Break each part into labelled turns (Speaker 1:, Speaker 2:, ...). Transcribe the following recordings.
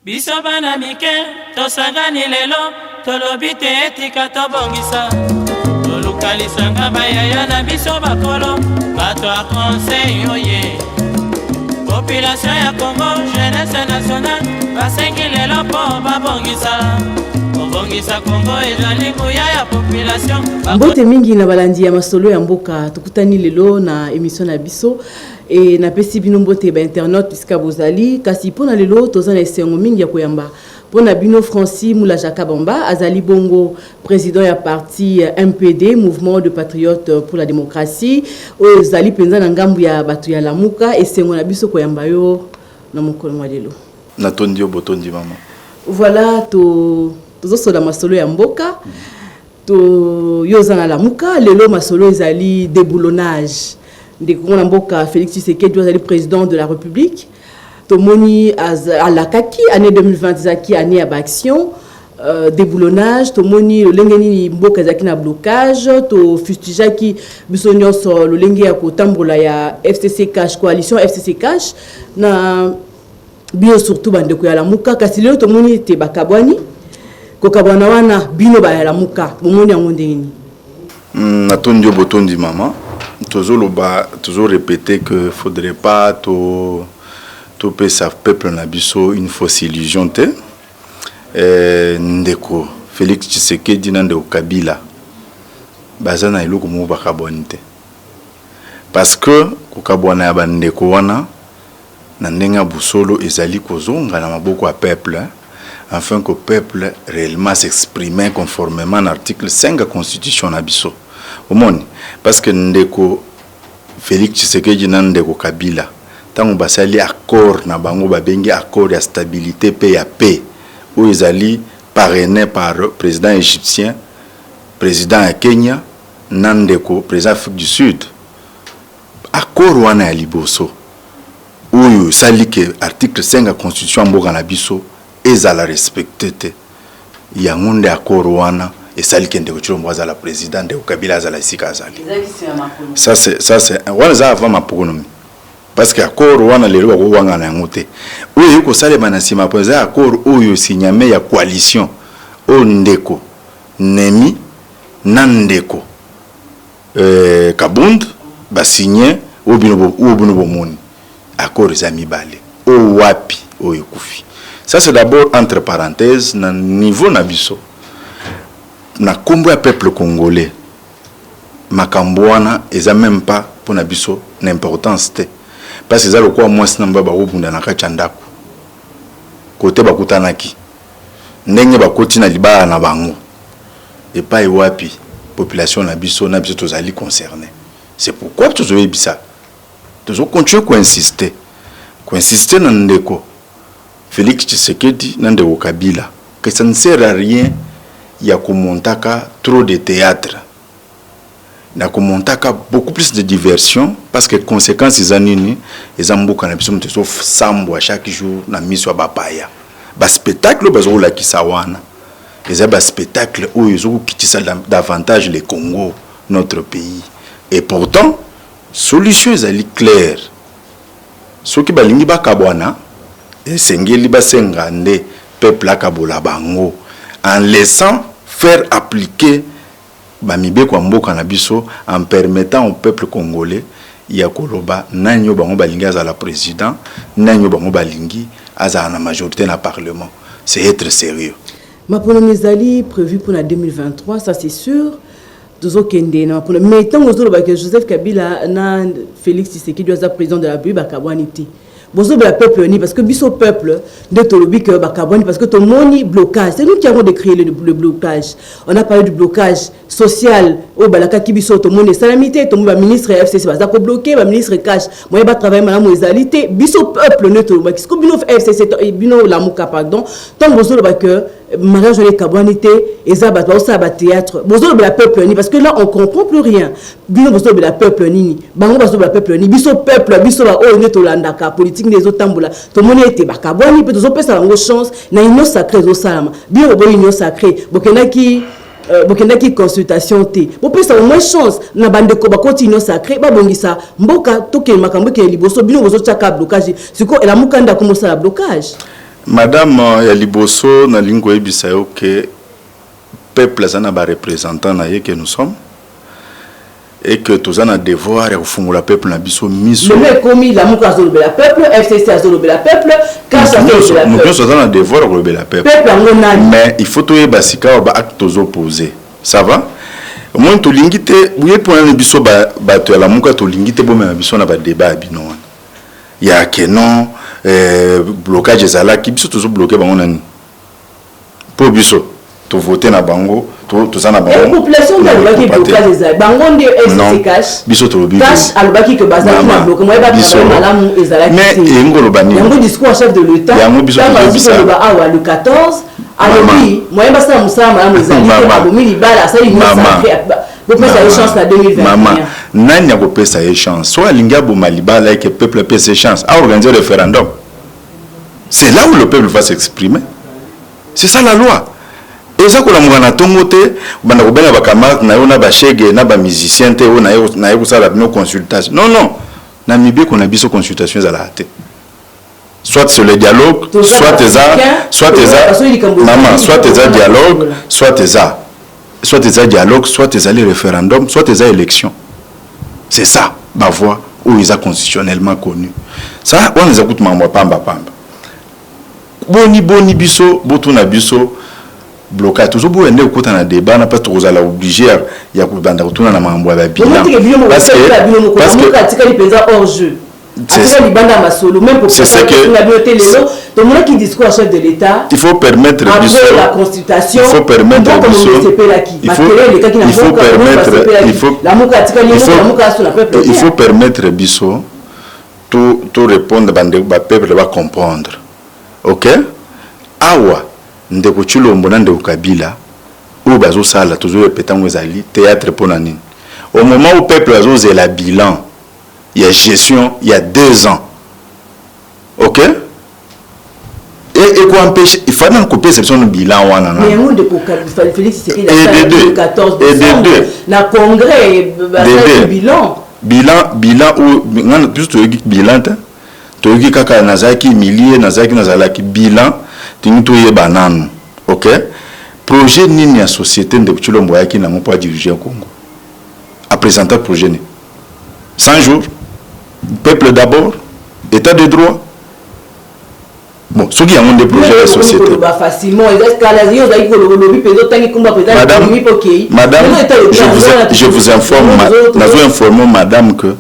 Speaker 1: Biso bana mike, tosangani lelo, tolobite etika tobongisa. Tolukalisanga bayaya na biso bakolo, bato a conseil oye. Population ya Congo, jeunesse nationale, basengi lelo po babongisa. Bongisa Congo ezali kuya ya population.
Speaker 2: Mbote mingi na balandi ya masolo ya mboka, tukutani lelo na émission na biso. Et na pesi bino mbote ba internet puisque bozali kasi pona lelo tozana esengo mingi ya koyamba pona bino Francis Moula Jakabamba azali bongo président ya parti MPD Mouvement de Patriotes pour la Démocratie ozali penza na ngambu ya batu ya lamuka esengo na biso koyamba yo na mokolo mwa lelo
Speaker 3: na tondio botondi mama.
Speaker 2: Voilà tozo la masolo ya mboka to yozana lamuka lelo masolo ezali déboulonnage de Mboka Félix Tshisekedi est président de la République. Tomoni à la Kaki année 2020 zaki année à action déboulonnage. Tomoni le lengeni Mboka zaki na blocage. To fustigaki bisonyo so le lengi ya kotambola ya FCC Cash coalition FCC Cash na bio surtout bande ko ya la muka kasi lelo tomoni te bakabwani ko kabwana wana bino ba ya la muka bomoni yango ndeni.
Speaker 3: Natondio botondi mama. Toujours répéter que ne faudrait pas tout peuple nabiso une fausse illusion. Ndeko Félix Tshisekedi ndeko Kabila bazana iloko mo bakabonite parce que kokabwana ya bandeko wana na ndenga busolo ezali kozonga na maboko ya peuple afin que le peuple réellement s'exprime conformément à l'article 5 de la constitution nabiso. Parce que ndeko Félix Tshisekedi na ndeko Kabila tango basali accord na bango babengi accord ya stabilité pe ya paix où ezali parrainé par président égyptien, président ya Kenya, na ndeko président Afrique du Sud. Accord wana ya liboso où sali que article 5 de la constitution mboka na biso ezala respecté te. Ya ngonde accord wana et celle qui est de la présidente de Kabila Zala Sika Zali. Ça c'est on les a avant ma pronomie parce que accord wana le loi wanga na ngote oui yuko sale banasima poser accord oyo signame ya coalition o ndeko nemi nandeko kabund ba signer o bino bomoni accord za mibale o wapi oyo kufi. Ça c'est d'abord entre parenthèses na niveau nabiso na kombo ya peuple congolais makambwana eza même pas pour nabiso n'importance te parce que ça le quoi moi sinamba ba robunda na kachandako côté bakutanaki ndenge bakoti na libala na bango et pas wapi population na biso tozali concerné. C'est pourquoi tozoye bisa tozo continuer coinsister na ndeko Félix Tshisekedi na ndeko Kabila que ça ne sert à rien il y a trop de théâtre. Il y a beaucoup plus de diversion parce que les conséquences des années, les amboka na biso sauf sambo à chaque jour na miso bapaya. Ba spectacle bazola kisawana. Les spectacle où ils ont quitté davantage le Congo, notre pays. Et pourtant, solution est claire. Ce qui balingi bakabwana et sengeli basengande peuple akabola bango. En laissant faire appliquer Bamibe Kwamboka Nabiso, en permettant au peuple congolais Yakoloba Nanyo Bango Balingi à la président, Nanyo Bango Balingi à la majorité dans le parlement. C'est être sérieux.
Speaker 2: Ma polonésali prévue pour la 2023, ça c'est sûr. Mais tant que Joseph Kabila na Félix Tshisekedi doit président de la République, Bakabwaniti. Bonjour le peuple parce que biso peuple de Tolobi que bakaboni parce que ton moni blocage c'est nous qui avons décréé le blocage. On a parlé du blocage social au balaka kibiso ton moni salamité ton ministre FCC va bloquer ba ministre cash moi ba travailler madame ezalité biso peuple ne Tolobi parce que bino FCC bino la muka pardon tant bonjour ba que mariage les kabonité et ça ba ça ba théâtre bonjour le peuple ni parce que là on comprend plus rien bino bonjour le peuple ni bango bonjour le peuple ni biso peuple biso ba o ne tolanda ka politique des autres tambola tout le monde était bakaboni peut toujours pesa une chance na union sacrée au salama bien au union sacrée bokendaki consultation te bo pesa au moins chance na bande ko ba continuer sacré ba bongisa mboka toke makambo ke liboso bino bozo chaka blocage siko la mukanda comme ça la blocage
Speaker 3: Madame Yaliboso na lingo ebisa yo que peuple ça na ba représentant na ye que nous sommes et que tous en a devoir ya kufungula peuple na biso miso.
Speaker 2: Le commis la muka zolobe la peuple, FCC a zolobe la peuple, Kasa zolobe la peuple.
Speaker 3: Nous tous en a devoir ya zolobe la peuple. Mais il faut toye basika ba actes opposés. Ça va? Moi to lingite, buye pour na biso ba to la muka to lingite bo na biso na ba débat bino. Ya que non blocage ezala ki biso tozo bloquer bango nani. Pour biso to voter na bango to ça na bango.
Speaker 2: La population de la blocage ezala bango ndio FCC cash.
Speaker 3: Biso to lobi.
Speaker 2: Cash alobaki que bazaki na bloquer moi ba malamu ezala.
Speaker 3: Mais ngolo bani.
Speaker 2: Yango discours en chef de l'État.
Speaker 3: Yango biso to bisa.
Speaker 2: Awa le 14 alobi moi ba sa musala malamu ezala abomi libala ça il nous a fait chance la 2021.
Speaker 3: Maman, nani a pesa une chance. Soit l'inga bomaliba là que peuple pèse ses chances à organiser le référendum. C'est là où le peuple va s'exprimer. C'est ça la loi. Et ça que la mouvana tongote, bana ko bena ba camarade na yo na ba chege na ba musicien te o na yo ça la consultation. Non non. Na mibe qu'on a biso consultation za la hâte. Soit sur le dialogue, soit tes maman, soit tes dialogue, soit tes dialogue, soit tes référendum, soit tes élections. C'est ça, ma voix, où ils sont constitutionnellement connus. Ça, on les écoute mambo pamba. Boni biso, botuna biso, blocage. Toujours pour ende écouter un débat, n'a pas trop à la obliger, il y a pour banda retourner na mambo ya bilan. Parce que c'est ce que tout le monde qui discours chef de l'État. Il faut permettre après la consultation. Il faut permettre il faut permettre biso tout répondre bande ba peuple va comprendre. OK? Awa ndeko Chilombo na ndeko Kabila ou bazo sala toujours répétant ezali théâtre pour nani. Au moment où peuple bazo zela bilan, il y a gestion, il y a 2 ans. OK? Et quoi empêche, il faut couper cette bilan.
Speaker 2: Mais il y a Félix Tshisekedi le 14 décembre. La congrès, bilan. Bilan ou plus de bilan. Tu as kaka nazaki milliers, nazaki nazalaki bilan. Tu as banane. OK? Projet ni la société de Chilombo qui n'a pas dirigé au Congo. À présenter le projet. 100 jours. Peuple d'abord, état de droit. Bon, ceux qui ont des projets de société. Madame, je vous informe, madame, que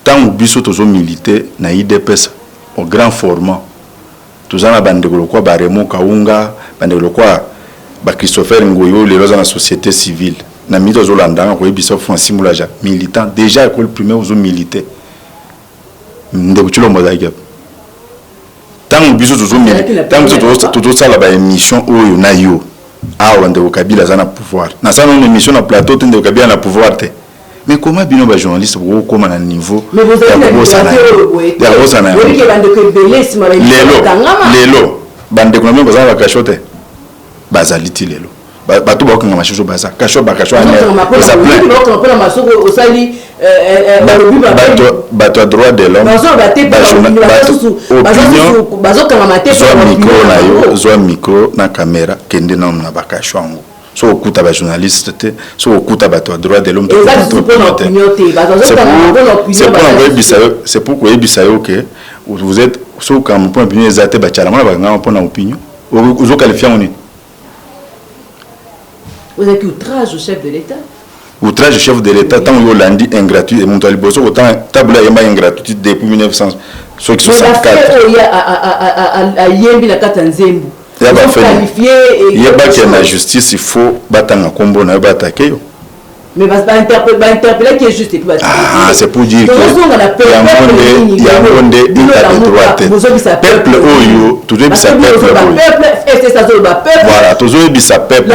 Speaker 2: tant que biso tozo milité na IDPS au grand format, tous en bande de quoi Baremo Kaunga, bande de quoi Christopher Ngoyo, les dans la société civile. Na mito Zolanda, ko biso font simulation militant déjà école primaire aux militaires. Ndeko Chilombo zaïga. Tant que biso tozo militaire, tant que tozo sala ba émission oyo na yo. Ah Ndeko Kabila za na pouvoir. Na ça une émission na plateau Ndeko Kabila na pouvoir te. Mais comment bino ba journaliste pour comment na niveau? Mais vous avez
Speaker 3: lelo bande ko na même bazala kachote. Bazaliti lelo. Bato ba kanga mashuzo baza kacho ça bato droit de l'homme zo micro na caméra kende na bakasho ango so okuta ba journaliste te so okuta bato droit de l'homme c'est pourquoi ebisa yo que vous êtes so comme point opinion ezate ba chala mona ba ngama pona opinion ozo qualifier on.
Speaker 2: Vous êtes outrage au chef de l'État.
Speaker 3: Outrage au chef de l'État, tant que lundi ingratuit et Montali Bosso, autant table yamba ingratuit depuis 1964.
Speaker 2: À Yembi la Katanzembu.
Speaker 3: Il y a pas qu'il y a la justice, il faut battre un combo na attaquer.
Speaker 2: Mais interpeller qui est juste et puis
Speaker 3: ah, c'est pour dire que il y a un monde état de droit. Peuple oyo, toujours bisa peuple. Voilà, toujours bisa peuple.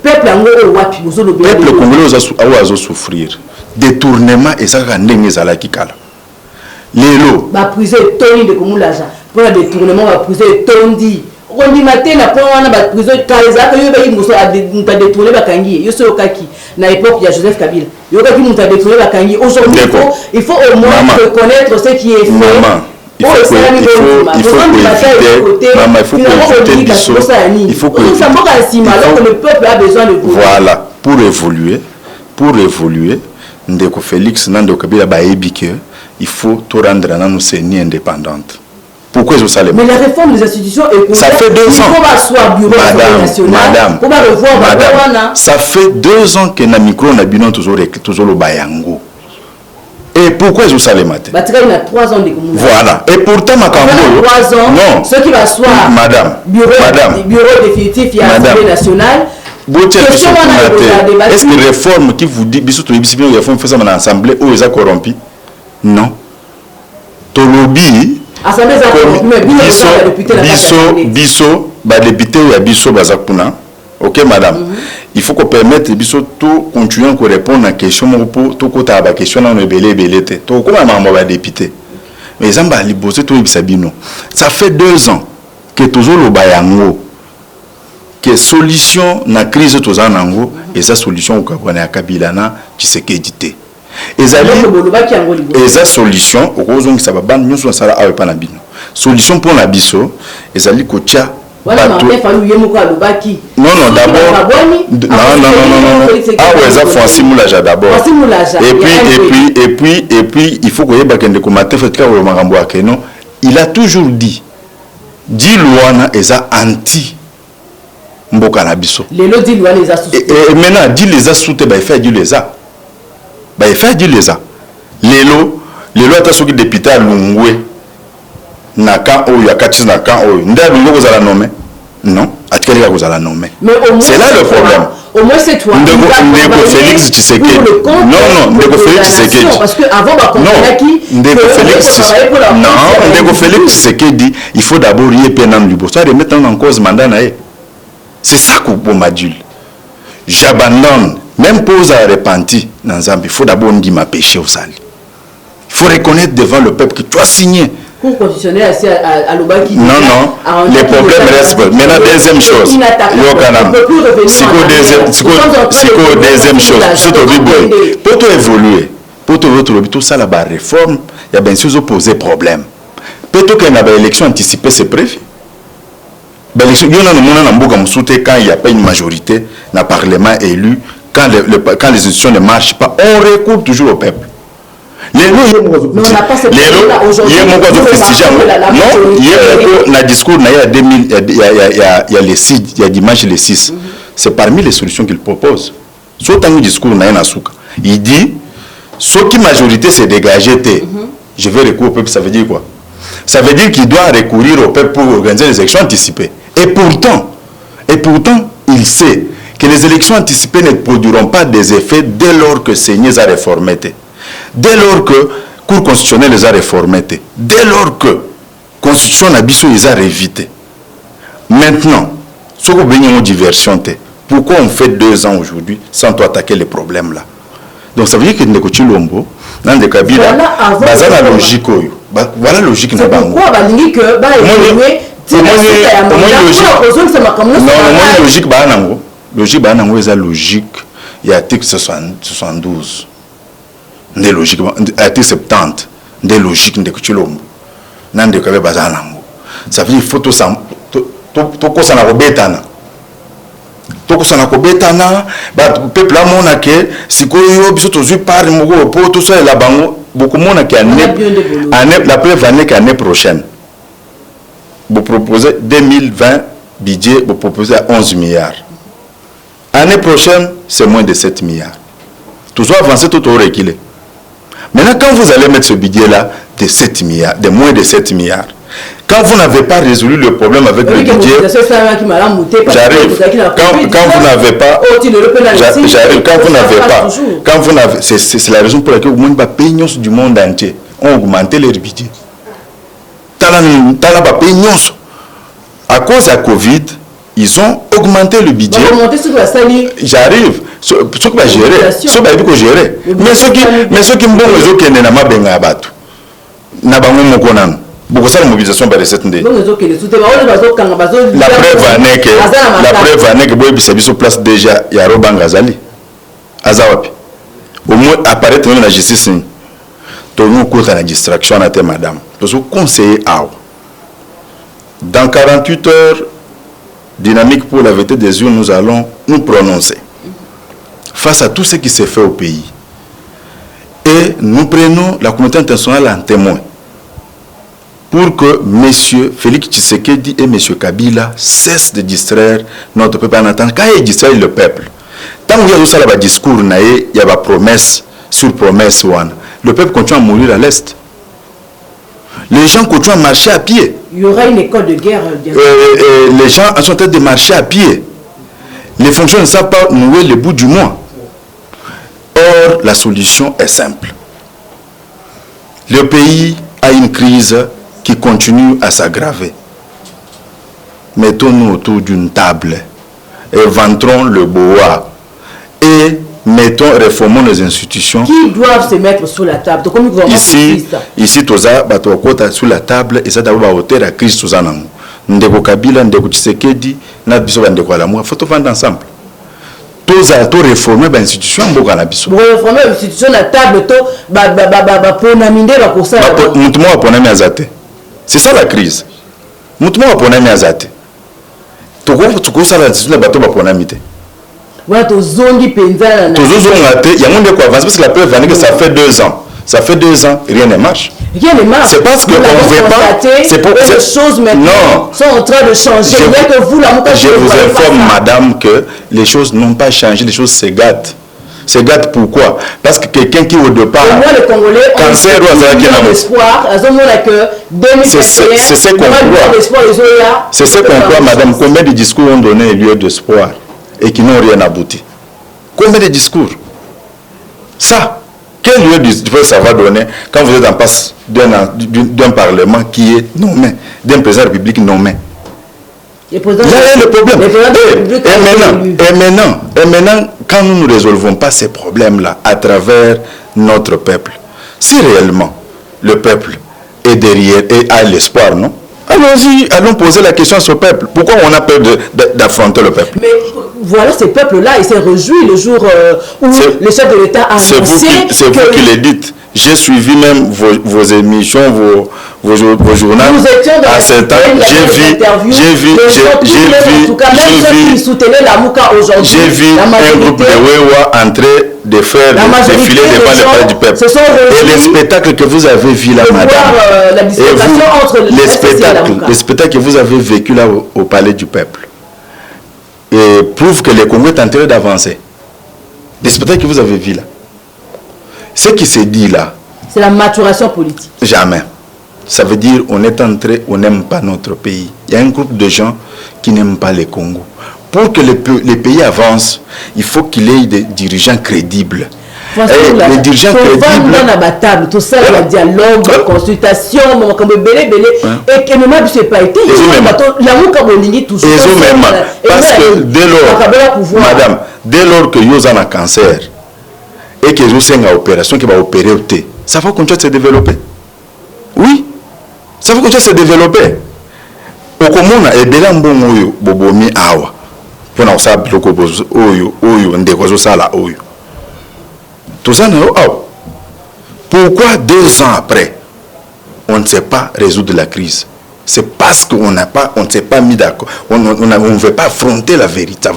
Speaker 3: Peuple congolais a souffrir. Détournement et ça ndenge zala kikala. Lelo.
Speaker 2: Ba prison toni de komulaja. Pour le détournement ba prison tondi. On dit matin la première ba prison kaza que yo ba muso a détourné ba kangi. Yo so kaki na époque de Joseph Kabila. Yo kaki muta détourné ba kangi. Aujourd'hui il faut au moins reconnaître ce qui est fait.
Speaker 3: il faut que le
Speaker 2: peuple a besoin de vous.
Speaker 3: Voilà, pour évoluer, Ndeko Félix Nando Kabila Baébike, il faut tout rendre à nos CENI indépendante. Pourquoi je salue? Mais
Speaker 2: la réforme des institutions est
Speaker 3: ça fait 2 ans. Madame, ça fait 2 ans que na micro na bino toujours le bayango. Et pourquoi je salue matin?
Speaker 2: Il y a 3 ans de
Speaker 3: voilà. Et pourtant ma campagne.
Speaker 2: 3 ans.
Speaker 3: Non.
Speaker 2: Ce qui va soit bureau définitif et Assemblée nationale.
Speaker 3: Est-ce que réforme qui vous dit biso to bisibino réforme fait ça dans l'assemblée ou ils a corrompu? Non. To lobby biso ba député ou biso bazakuna. OK madame. Il faut qu'on permette biso tout continuer à répondre à question pour tout côté à question dans le belé té. To comment maman ba député. Mais ils ont ba libosé to bisabino. Ça fait 2 ans que toujours le bayango que solution na crise toza nango et sa solution ukabona ya Kabila na Tshisekedi te. Eza solution okozongi sa babana nyonso sala awe pa na bino. Solution pour na biso ezali kotia non d'abord ah ouais ça Francis Moulaja d'abord et puis il faut que yeba kende ko matin fait ka makambo akeno il a toujours dit Luana eza anti mboka na biso
Speaker 2: lelo dit Luana eza sous
Speaker 3: et maintenant dit les a soute ba fait dit les a lelo ata soki député alungwe na kan oyo akatisi na kan oyo nde alungwe kozala nommé non atikali ka kozala nommé c'est là le problème
Speaker 2: au moins c'est toi
Speaker 3: Ndeko Félix Tshisekedi non Ndeko Félix Tshisekedi
Speaker 2: parce que avant ba comprendre
Speaker 3: Ndeko Félix Tshisekedi il faut d'abord y peine libo ça remettre en cause mandat na c'est ça qu'on m'a dit j'abandonne même pose à repentir dans Zambie, il faut d'abord dire ma péché au sale. Il faut reconnaître devant le peuple que tu as signé.
Speaker 2: Cour constitutionnelle à Lubaki.
Speaker 3: Non, les problèmes restent. Maintenant, deuxième chose. Deuxième chose. Pour évoluer, pour tout ça, la réforme, il y a bien sûr posé problème. Peut-être qu'il y a une élection anticipée, c'est prévu. Quand il n'y a pas une majorité dans le Parlement élu, quand les institutions ne marchent pas, on recourt toujours au peuple. Non, il y a discours, il y a les 6, il y a dimanche les 6. C'est parmi les solutions qu'il propose. Soit un discours, il dit, ce qui majorité s'est dégagé, je vais recourir au peuple, ça veut dire quoi? Ça veut dire qu'il doit recourir au peuple pour organiser les élections anticipées. Et pourtant, il sait que les élections anticipées ne produiront pas des effets dès lors que Seigneur les a réformés, dès lors que la Cour constitutionnelle les a réformés, dès lors que la Constitution les a révité. Maintenant, ce que nous avons diversion, pourquoi on fait 2 ans aujourd'hui sans attaquer les problèmes là? Donc ça veut dire que nous avons dans des Kabila, voilà la logique. Voilà la logique.
Speaker 2: C'est pourquoi
Speaker 3: logique est la logique. Il y a l'article 72. Des logiques. L'article 70. Des logiques de Kuchilombo. Nande Kabe Bazanango. Ça veut dire qu'il faut tout ça. Tout ça na robetana. Tout ça na robetana. Peuple là mon aké. Si quoi yo biso tozu par mogo pour tout ça la bango. Beaucoup mon aké année la preuve année qu'année prochaine. Vous proposez 2020 budget, vous proposez à 11 milliards. Année prochaine, c'est moins de 7 milliards. Tout soit avancé, tout au reculé. Maintenant, quand vous allez mettre ce budget-là de 7 milliards, de moins de 7 milliards, quand vous n'avez pas résolu le problème avec le budget, j'arrive. Quand vous n'avez pas, j'arrive. Quand vous n'avez, c'est la raison pour laquelle le monde va payer du monde entier ont augmenté leur budget. À cause de la Covid, ils ont augmenté le budget. J'arrive. Ce qui va gérer. Ce qui va gérer. Mais ceux qui me disent que n'a pas bien abattu. N'a pas mon conan. Beaucoup ça la mobilisation par les 7 D. La preuve année que boy bisabi sur place déjà il y a Robang Azali. Azawapi. Au moins apparaître dans la justice. nous compte la distraction à madame. Parce que conseiller dans 48 heures, dynamique pour la vérité des urnes, nous allons nous prononcer face à tout ce qui s'est fait au pays. Et nous prenons la communauté internationale en témoin pour que M. Félix Tshisekedi et M. Kabila cessent de distraire notre peuple en attendant. Quand ils distraient le peuple, tant qu'il y a ça, le discours, il y a des promesses sur promesses. Le peuple continue à mourir à l'Est. Les gens continuent à marcher à pied.
Speaker 2: Il y aura une école de guerre.
Speaker 3: Les gens sont en train de marcher à pied. Les fonctionnaires ne savent pas nouer le bout du mois. Or, la solution est simple. Le pays a une crise qui continue à s'aggraver. Mettons-nous autour d'une table et ventrons le bois et réformons les institutions.
Speaker 2: Qui doivent se mettre sur la table?
Speaker 3: Ici, toza batokota sur la table et ça d'abord hauteur à crise toza nango. Ndeko Kabila, Ndeko Tshisekedi, na biso ba ndeko alamoua, faut vendre ensemble. Toza to réformer ba institution mboka na biso.
Speaker 2: Réformer l'institution la table to ba ponaminde ba kosa.
Speaker 3: Mutumo wa ponami azate. C'est ça la crise. Mutumo wa ponami azate. Toko ça la institution ba to ba ponamite.
Speaker 2: Voilà, tozongi penzana.
Speaker 3: Tozongi ngate, il y a monde quoi avance parce que la preuve est que ça fait 2 ans. Ça fait 2 ans, rien ne marche.
Speaker 2: Rien ne marche.
Speaker 3: C'est parce qu'on ne veut pas.
Speaker 2: C'est pour que les choses maintenant sont en train de changer.
Speaker 3: Je vous informe, madame, que les choses n'ont pas changé, les choses se gâtent. Se gâtent pourquoi? Parce que quelqu'un qui au départ.
Speaker 2: Moi, les Congolais ont l'espoir. C'est
Speaker 3: ce qu'on croit. C'est ce qu'on croit, madame. Combien de discours ont donné lieu d'espoir et qui n'ont rien abouti? Combien de discours? Ça. Quel lieu d'espoir ça va donner quand vous êtes en face d'un parlement qui est nommé, d'un président de la République nommé? Là, il y a le problème. Et maintenant, quand nous ne résolvons pas ces problèmes-là à travers notre peuple, si réellement le peuple est derrière et a l'espoir, non? Allons-y, allons poser la question à ce peuple. Pourquoi on a peur d'affronter le peuple?
Speaker 2: Mais voilà, ce peuple-là, il s'est réjoui le jour où le chef de l'État a annoncé.
Speaker 3: C'est vous qui le dites. J'ai suivi même vos émissions, vos journaux.
Speaker 2: Nous étions dans
Speaker 3: à ce temps. J'ai vu un groupe de Wewa entrer de faire défiler devant le palais du peuple. Et les spectacles que vous avez vus là, madame, les spectacles que vous avez vécu là au palais du peuple, et prouve que le Congo est en train d'avancer. Les spectacles que vous avez vus là. Ce qui se dit là,
Speaker 2: c'est la maturation politique.
Speaker 3: Jamais. Ça veut dire on est entré, on n'aime pas notre pays. Il y a un groupe de gens qui n'aiment pas le Congo. Pour que les pays avancent, il faut qu'il y ait des dirigeants crédibles. Les dirigeants crédibles.
Speaker 2: Tout ça, le dialogue, consultation, et que même ne pas été.
Speaker 3: Parce que dès lors, madame, dès lors que vous avez un cancer, et que vous avez une opération qui va opérer, ça va continuer de se développer. Oui, ça va continuer de se développer. Au Comona, et bien bon bobomi awa. Pour nous savoir tout ça, pourquoi 2 ans après, on ne sait pas résoudre la crise? C'est parce qu'on ne s'est pas mis d'accord. On ne veut pas affronter la vérité.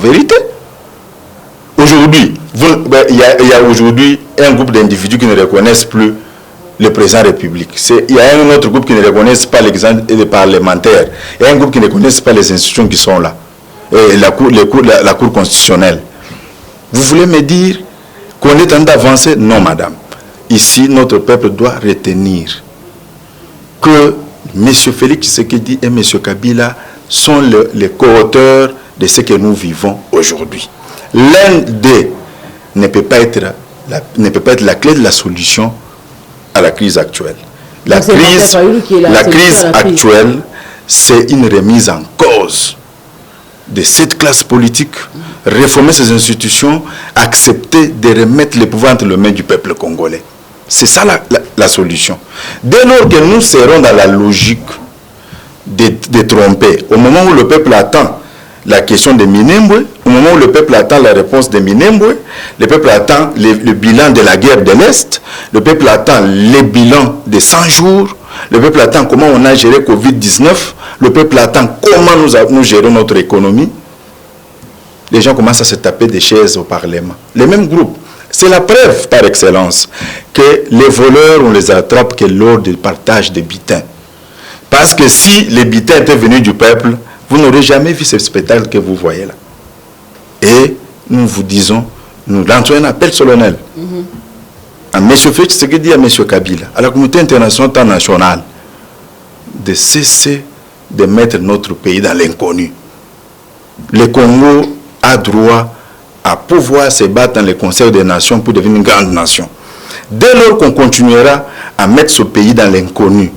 Speaker 3: Aujourd'hui, il y a aujourd'hui un groupe d'individus qui ne reconnaissent plus le président de la République. Il y a un autre groupe qui ne reconnaissent pas l'exemple des parlementaires. Il y a un groupe qui ne reconnaissent pas les institutions qui sont là. Et la Cour constitutionnelle. Vous voulez me dire qu'on est en train d'avancer? Non, madame. Ici, notre peuple doit retenir que M. Félix Tshisekedi et M. Kabila sont les co-auteurs de ce que nous vivons aujourd'hui. L'un d'eux ne peut pas être la clé de la solution à la crise actuelle. La crise actuelle, c'est une remise en cause de cette classe politique, réformer ces institutions, accepter de remettre le pouvoir entre les mains du peuple congolais. C'est ça la solution. Dès lors que nous serons dans la logique de tromper, au moment où le peuple attend la question de Minembwe. Au moment où le peuple attend la réponse de Minembwe, le peuple attend le bilan de la guerre de l'Est, le peuple attend les bilans de 100 jours, le peuple attend comment on a géré Covid-19, le peuple attend comment nous gérons notre économie. Les gens commencent à se taper des chaises au Parlement. Les mêmes groupes. C'est la preuve par excellence que les voleurs, on les attrape que lors du partage des bitins. Parce que si les bitins étaient venus du peuple, vous n'aurez jamais vu ce spectacle que vous voyez là. Et nous vous disons, nous lançons un appel solennel à M. Félix Tshisekedi, à M. Kabila, à la communauté internationale, de cesser de mettre notre pays dans l'inconnu. Le Congo a droit à pouvoir se battre dans le Conseil des Nations pour devenir une grande nation. Dès lors qu'on continuera à mettre ce pays dans l'inconnu,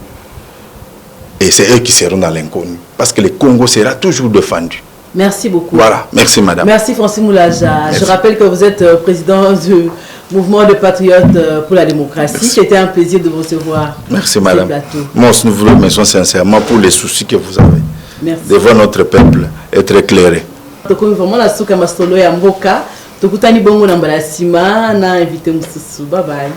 Speaker 3: et c'est eux qui seront dans l'inconnu, parce que le Congo sera toujours défendu.
Speaker 2: Merci beaucoup.
Speaker 3: Voilà, merci madame.
Speaker 2: Merci Francis Moulaja. Je rappelle que vous êtes président du mouvement de patriotes pour la démocratie. C'était un plaisir de vous recevoir.
Speaker 3: Merci madame. Moi aussi, nous vous remercions sincèrement pour les soucis que vous avez.
Speaker 2: Merci.
Speaker 3: De voir notre peuple être éclairé.
Speaker 2: Vraiment la souka masolo ya mboka. Tokutani bongo na mbala sima na invité mususu. Bye bye.